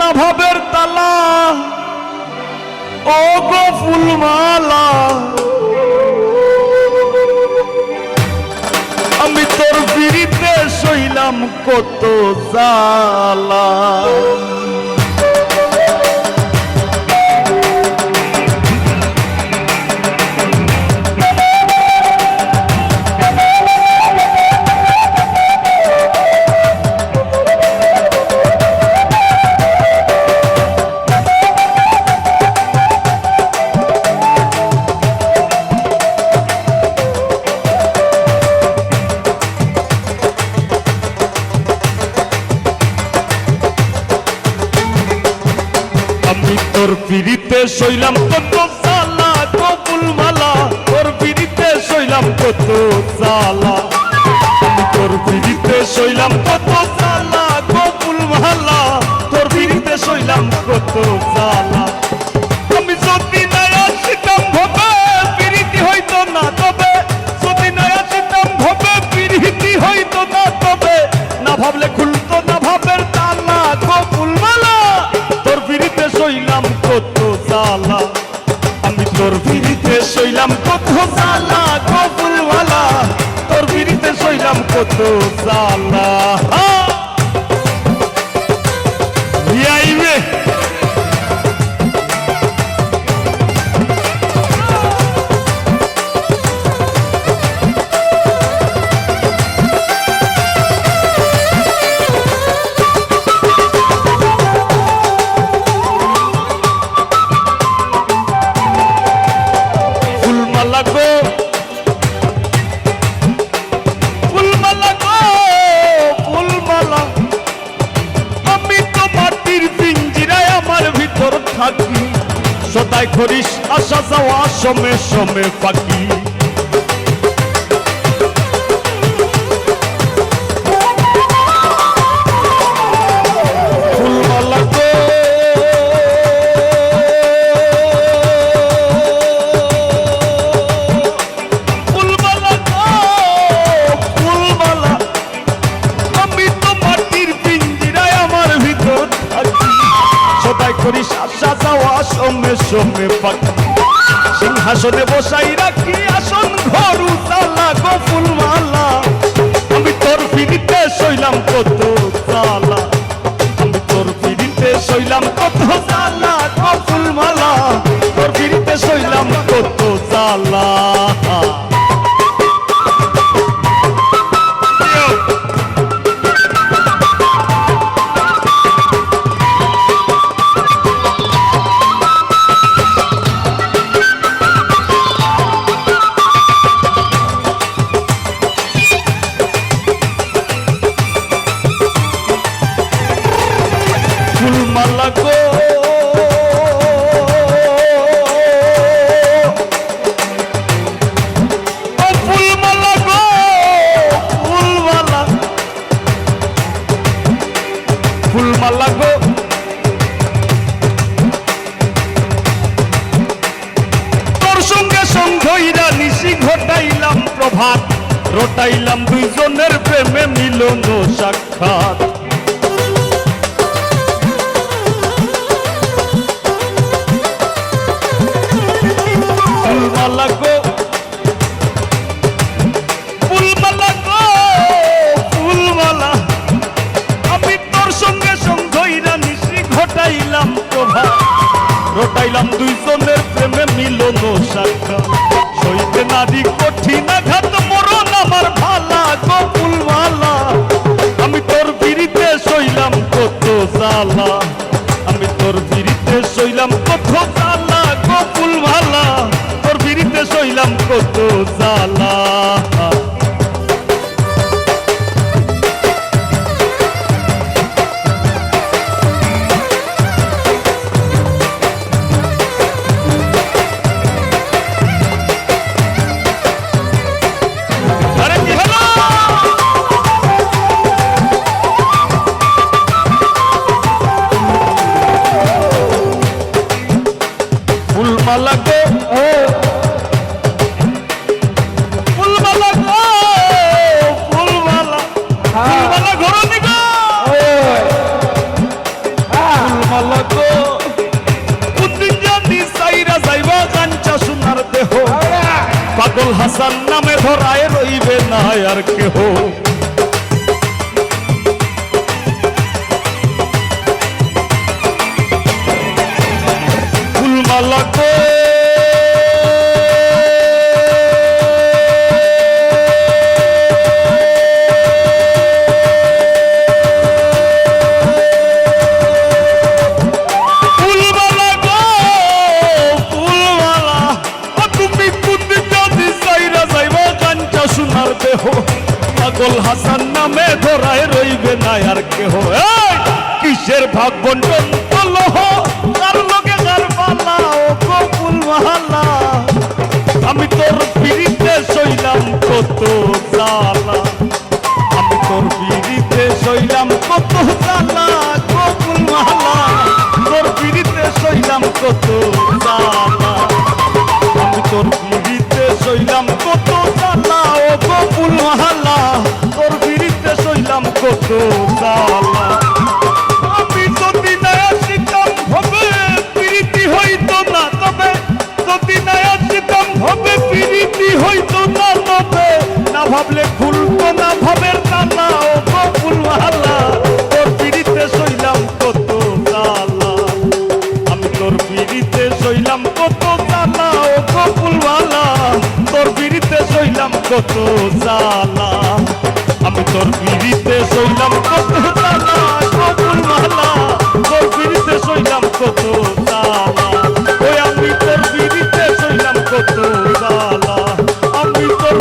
না ভাবের তালা ও গো ফুলমালা আমি তোর বিরিতে সইলাম কত জ্বালা তোর পিড়িতে সইলাম কত জ্বালা গো ফুলমালা তোর পিড়িতে সইলাম কত জ্বালা তোর পিড়িতে সইলাম কত জ্বালা গো ফুলমালা তোর পিড়িতে সইলাম কত জ্বালা আমি যদি না আসিতাম ভবে পিড়িতি হইতো না তবে যদি না আসিতাম ভবে পিড়িতি হইতো না তবে না ভাবলে খুলতো না ভাবের তালা গো ফুলমালা তোর পিড়িতে সইলাম কত জ্বালা আমি তোর পিড়িতে সইলাম কত জ্বালা গো ফুলমালা তোর পিড়িতে সইলাম কত জ্বালা সদাই করিস আসা যাওয়া সমে সমে পাখি ফুলমালা গো ফুলমালা গো ফুলমালা আমি তো মাটির পিঞ্জিরায় আমার ভিতর থাকি সদাই করিস আসা যাওয়া সমে সমে পাখি সিংহাসনে বসাই রাখি আসন ঘর উজালা গো ফুলমালা আমি তোর পিড়িতে সইলাম কত জ্বালা আমি তোর পিড়িতে সইলাম কত জ্বালা গো ফুলমালা তোর পিড়িতে সইলাম কত জ্বালা ফুলমালা গো ফুলমালা গো ফুলমালা ফুলমালা গো তোর সঙ্গে সঙ্গইরা নিশি ঘটাইলাম প্রভাত রটাইলাম দুইজনের প্রেমে মিলন সাক্ষাৎ ফুলমালা গো ফুলমালা গো ফুলমালা আমি তোর সঙ্গে সঙ্গইরা নিশি ঘটাইলাম প্রভাত রটাইলাম দুইজনের প্রেমে মিলন সাক্ষাৎ সইতে নারী কঠিন আঘাত মরণ আমার ভালা গো ফুলমালা আমি তোর পিড়িতে সইলাম কত জ্বালা আমি তোর পিড়িতে সইলাম কত জ্বালা গো ফুলমালা তোর পিড়িতে সইলাম কত জ্বালা ফুলমালা গো ফুলমালা গো ফুলমালা ফুলমালা ঘরনি গো ফুলমালা হাসান নামে ধরায় রইবে না আর কেহ। ফুলমালা গো পাগল হাসান নামে ধরায় রইবে না আর কেহ। কিসের ভাগ বন্টন করলো কার লগে কার পালা ও গোকুল মহালা। আমি তোর পিড়িতে সইলাম কত জ্বালা, আমি তোর পিড়িতে সইলাম কত জ্বালা গোকুল মহালা। তোর পিড়িতে সইলাম কত জ্বালা, আমি তোর পিড়িতে সইলাম কত জ্বালা ও গোকুল মহালা। তোর পিড়িতে সইলাম কত জ্বালা। আমি যদি না আসিতাম হবে পিড়িতি হইতো না তবে, যদি না আসিতাম হবে পিড়িতি হইতো না তবে, না ভাবলে খুলতো না ভাবের কান্না ও গোকুল মহালা। তোর পিড়িতে সইলাম কত জ্বালা, আমি তোর পিড়িতে সইলাম কত জ্বালা ও গোকুল মহালা। তোর পিড়িতে সইলাম কত জ্বালা, আমি তোর পিড়িতে সইলাম কত জ্বালা গোকুল মহালা। তোর পিড়িতে সইলাম কত জ্বালা, ওই আমি তোর পিড়িতে সইলাম কত জ্বালা, আমি তোর